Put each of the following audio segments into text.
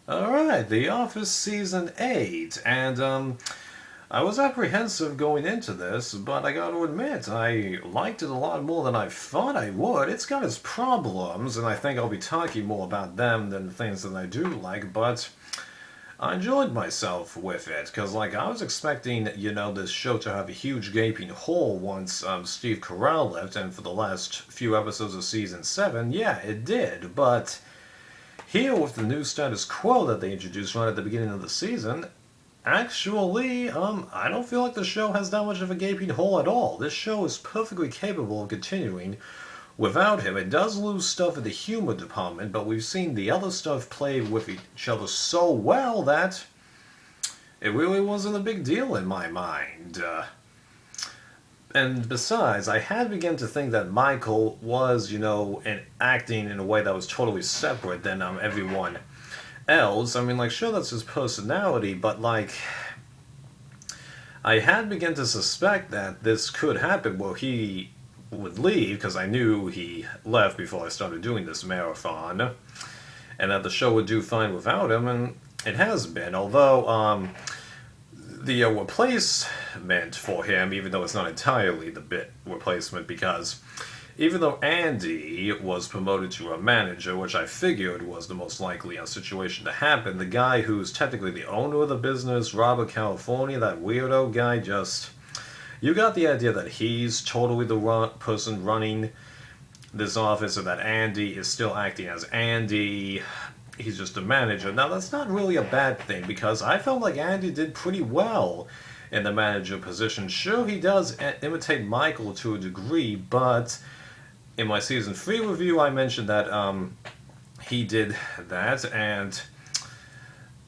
Alright, The Office Season 8, and I was apprehensive going into this, but I gotta admit, I liked it a lot more than I thought I would. It's got its problems, and I think I'll be talking more about them than things that I do like, but I enjoyed myself with it, because I was expecting, this show to have a huge gaping hole once Steve Carell left, and for the last few episodes of Season 7, yeah, it did, but here, with the new status quo that they introduced right at the beginning of the season, actually, I don't feel like the show has that much of a gaping hole at all. This show is perfectly capable of continuing without him. It does lose stuff in the humor department, but we've seen the other stuff play with each other so well that it really wasn't a big deal in my mind. And besides, I had begun to think that Michael was, acting in a way that was totally separate than everyone else. I mean, sure, that's his personality, but, I had begun to suspect that this could happen where he would leave, because I knew he left before I started doing this marathon, and that the show would do fine without him, and it has been, although, the replacement for him, even though it's not entirely the bit replacement, because even though Andy was promoted to a manager, which I figured was the most likely situation to happen, the guy who's technically the owner of the business, Robert California, that weirdo guy, you got the idea that he's totally the person running this office, and that Andy is still acting as Andy. He's just a manager. Now, that's not really a bad thing, because I felt like Andy did pretty well in the manager position. Sure, he does imitate Michael to a degree, but in my Season 3 review, I mentioned that he did that, and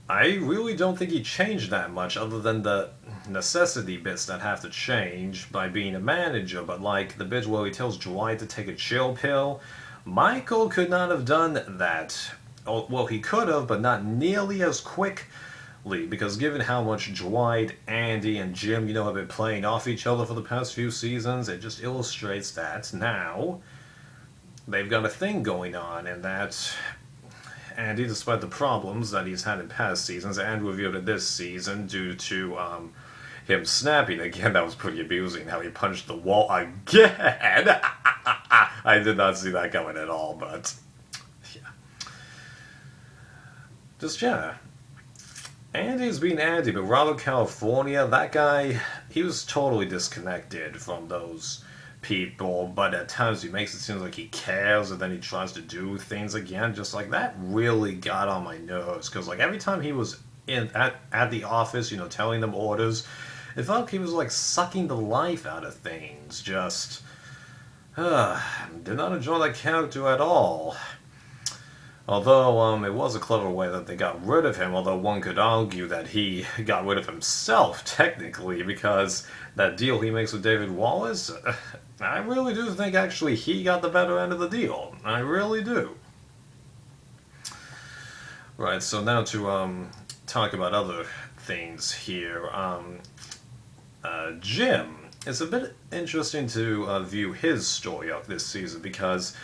I really don't think he changed that much, other than the necessity bits that have to change by being a manager. But the bit where he tells Dwight to take a chill pill, Michael could not have done that. Well, he could have, but not nearly as quickly, because given how much Dwight, Andy, and Jim, have been playing off each other for the past few seasons, it just illustrates that now they've got a thing going on, and that Andy, despite the problems that he's had in past seasons, and revealed it this season due to him snapping again, that was pretty amusing, how he punched the wall again. I did not see that coming at all, but yeah. Andy's being Andy, but Robert California, that guy, he was totally disconnected from those people, but at times he makes it seem like he cares, and then he tries to do things again, just that really got on my nerves, because every time he was at the office, telling them orders, it felt like he was sucking the life out of things, did not enjoy that character at all. Although, it was a clever way that they got rid of him, although one could argue that he got rid of himself, technically, because that deal he makes with David Wallace, I really do think actually he got the better end of the deal. I really do. Right, so now to talk about other things here. Jim, it's a bit interesting to view his story arc this season, because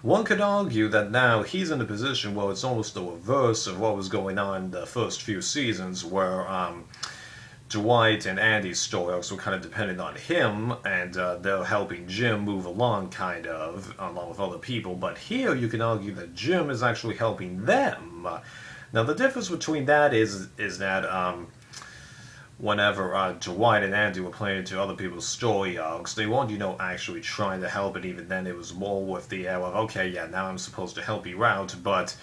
one could argue that now he's in a position where it's almost the reverse of what was going on in the first few seasons, where Dwight and Andy's story arcs were kind of dependent on him, and they're helping Jim move along, kind of, along with other people. But here you can argue that Jim is actually helping them. Now, the difference between that is that whenever Dwight and Andy were playing into other people's story arcs, they weren't, actually trying to help, and even then it was more with the air of, okay, yeah, now I'm supposed to help you out, but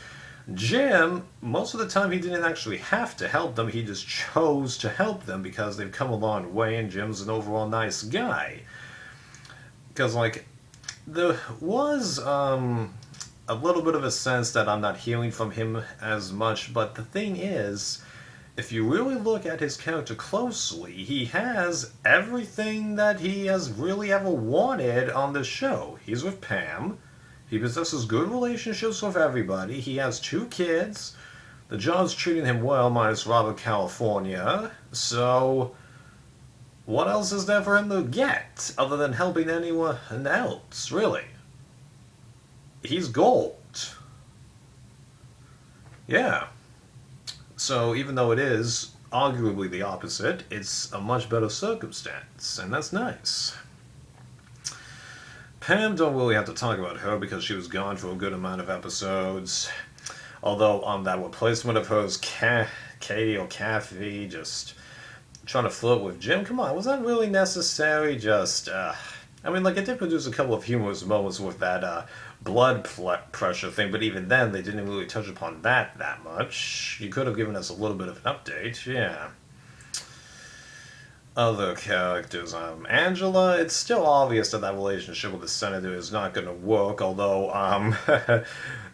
Jim, most of the time he didn't actually have to help them, he just chose to help them because they've come a long way, and Jim's an overall nice guy. Because, there was, a little bit of a sense that I'm not hearing from him as much, but the thing is, if you really look at his character closely, he has everything that he has really ever wanted on the show. He's with Pam. He possesses good relationships with everybody. He has 2 kids. The job's treating him well, minus Robert California. So, what else is there for him to get, other than helping anyone else, really? He's gold. Yeah. So even though it is arguably the opposite, it's a much better circumstance, and that's nice. Pam, don't really have to talk about her because she was gone for a good amount of episodes. Although that replacement of hers, Katie or Kathy, just trying to flirt with Jim, come on, was that really necessary? I mean, like, it did produce a couple of humorous moments with that blood pressure thing, but even then, they didn't really touch upon that much. You could have given us a little bit of an update, yeah. Other characters, Angela, it's still obvious that relationship with the senator is not going to work, although,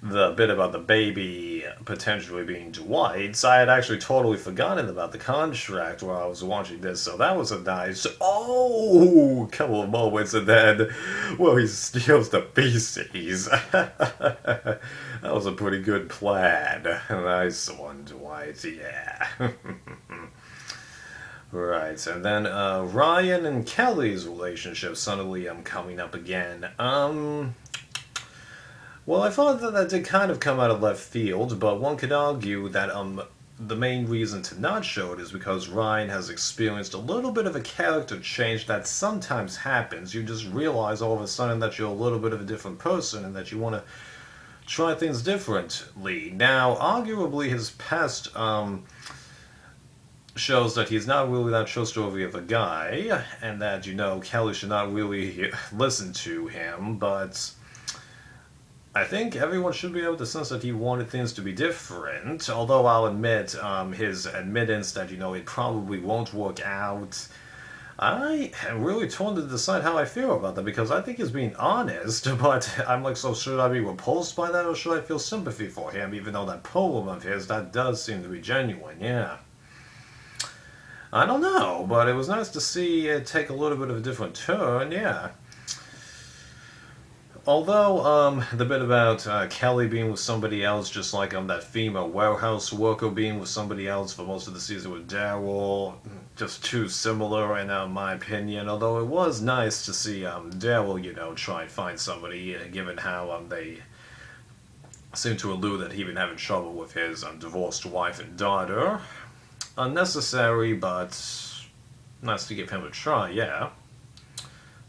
the bit about the baby potentially being Dwight's, I had actually totally forgotten about the contract while I was watching this, so that was a nice, couple of moments, and then, well, he steals the feces. That was a pretty good plan. A nice one, Dwight, yeah. Right, and then Ryan and Kelly's relationship suddenly coming up again. Well, I thought that did kind of come out of left field, but one could argue that the main reason to not show it is because Ryan has experienced a little bit of a character change that sometimes happens. You just realize all of a sudden that you're a little bit of a different person and that you want to try things differently. Now, arguably, his past shows that he's not really that trustworthy of a guy, and that, Kelly should not really listen to him, but I think everyone should be able to sense that he wanted things to be different, although I'll admit, his admittance that, it probably won't work out, I am really torn to decide how I feel about that, because I think he's being honest, but I'm like, so should I be repulsed by that, or should I feel sympathy for him, even though that poem of his, that does seem to be genuine, yeah. I don't know, but it was nice to see it take a little bit of a different turn, yeah. Although, the bit about Kelly being with somebody else, just like that female warehouse worker being with somebody else for most of the season with Daryl, just too similar in my opinion, although it was nice to see Daryl, try and find somebody, given how they seem to allude that he'd been having trouble with his divorced wife and daughter. Unnecessary, but nice to give him a try, yeah.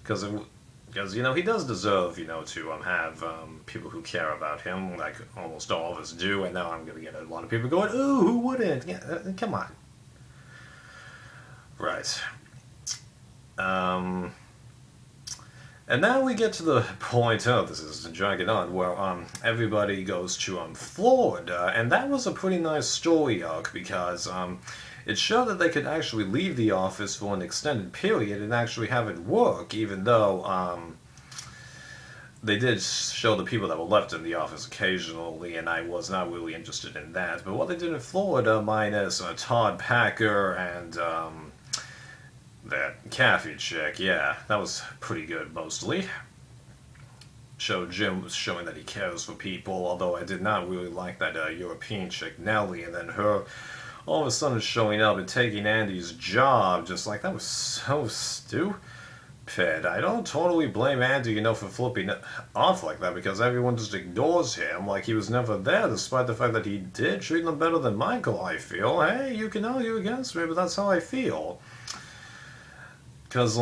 Because he does deserve, to have people who care about him, like almost all of us do, and now I'm going to get a lot of people going, ooh, who wouldn't? Yeah, come on. Right. And now we get to the point, this is dragging on, where everybody goes to Florida, and that was a pretty nice story arc, because it showed that they could actually leave the office for an extended period and actually have it work, even though they did show the people that were left in the office occasionally, and I was not really interested in that. But what they did in Florida, minus Todd Packer and that Kathy chick, yeah, that was pretty good, mostly. Jim was showing that he cares for people, although I did not really like that European chick, Nellie, and then her all of a sudden showing up and taking Andy's job, just like, that was so stupid. I don't totally blame Andy, for flipping off like that, because everyone just ignores him like he was never there, despite the fact that he did treat them better than Michael, I feel. Hey, you can argue against me, but that's how I feel. Because,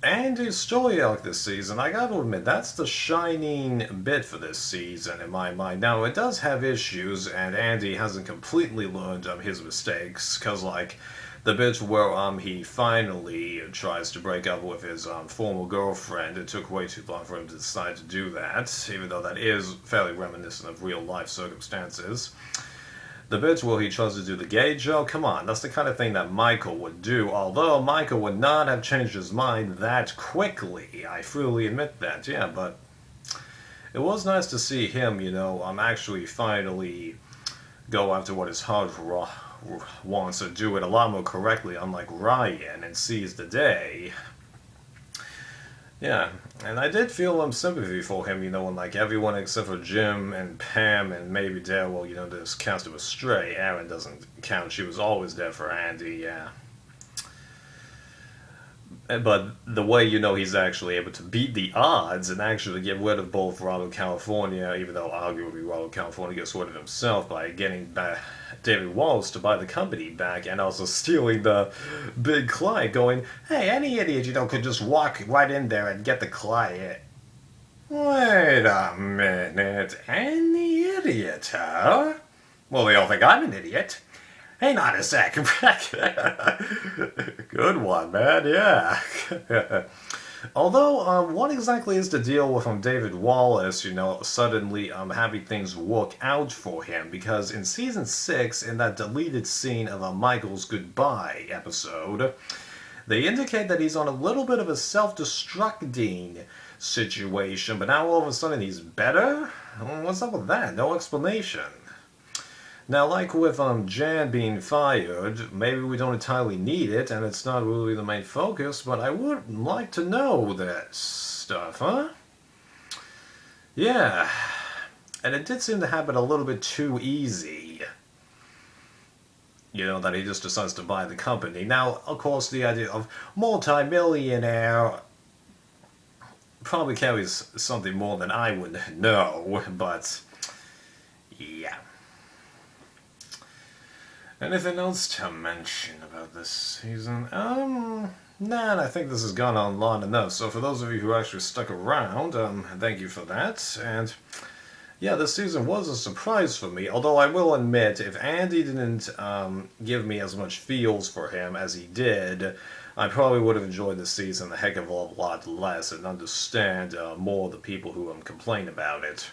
Andy's story arc this season, I gotta admit, that's the shining bit for this season in my mind. Now, it does have issues, and Andy hasn't completely learned his mistakes, because, the bit where he finally tries to break up with his former girlfriend, it took way too long for him to decide to do that, even though that is fairly reminiscent of real-life circumstances. The bits where he tries to do the gay joke, come on, that's the kind of thing that Michael would do, although Michael would not have changed his mind that quickly. I freely admit that, yeah, but it was nice to see him, actually finally go after what his heart wants to do it a lot more correctly, unlike Ryan, and seize the day. Yeah, and I did feel sympathy for him, when everyone except for Jim and Pam and maybe Daryl, just cast him astray. Aaron doesn't count, she was always there for Andy, yeah. But the way you know he's actually able to beat the odds and actually get rid of both Robert California, even though arguably Robert California gets rid of himself by getting back David Wallace to buy the company back and also stealing the big client, going, hey, any idiot, could just walk right in there and get the client. Wait a minute, any idiot, huh? Well, they all think I'm an idiot. Hang on a sec. Good one, man, yeah. Although, what exactly is the deal with David Wallace, suddenly having things work out for him? Because in season 6, in that deleted scene of Michael's Goodbye episode, they indicate that he's on a little bit of a self-destructing situation, but now all of a sudden he's better? What's up with that? No explanation. Now, like with Jan being fired, maybe we don't entirely need it, and it's not really the main focus, but I would like to know that stuff, huh? Yeah. And it did seem to happen a little bit too easy. That he just decides to buy the company. Now, of course, the idea of multi-millionaire probably carries something more than I would know, but yeah. Anything else to mention about this season? Nah, I think this has gone on long enough. So for those of you who actually stuck around, thank you for that. And yeah, this season was a surprise for me. Although I will admit, if Andy didn't give me as much feels for him as he did, I probably would have enjoyed the season a heck of a lot less and understand more the people who complain about it.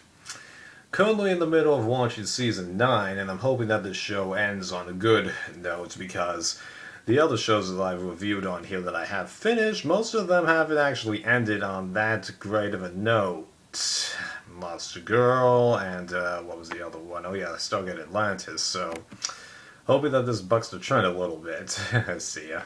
Currently in the middle of watching season 9, and I'm hoping that this show ends on a good note, because the other shows that I've reviewed on here that I have finished, most of them haven't actually ended on that great of a note. Monster Girl, and what was the other one? Oh yeah, Stargate Atlantis, so hoping that this bucks the trend a little bit. See ya.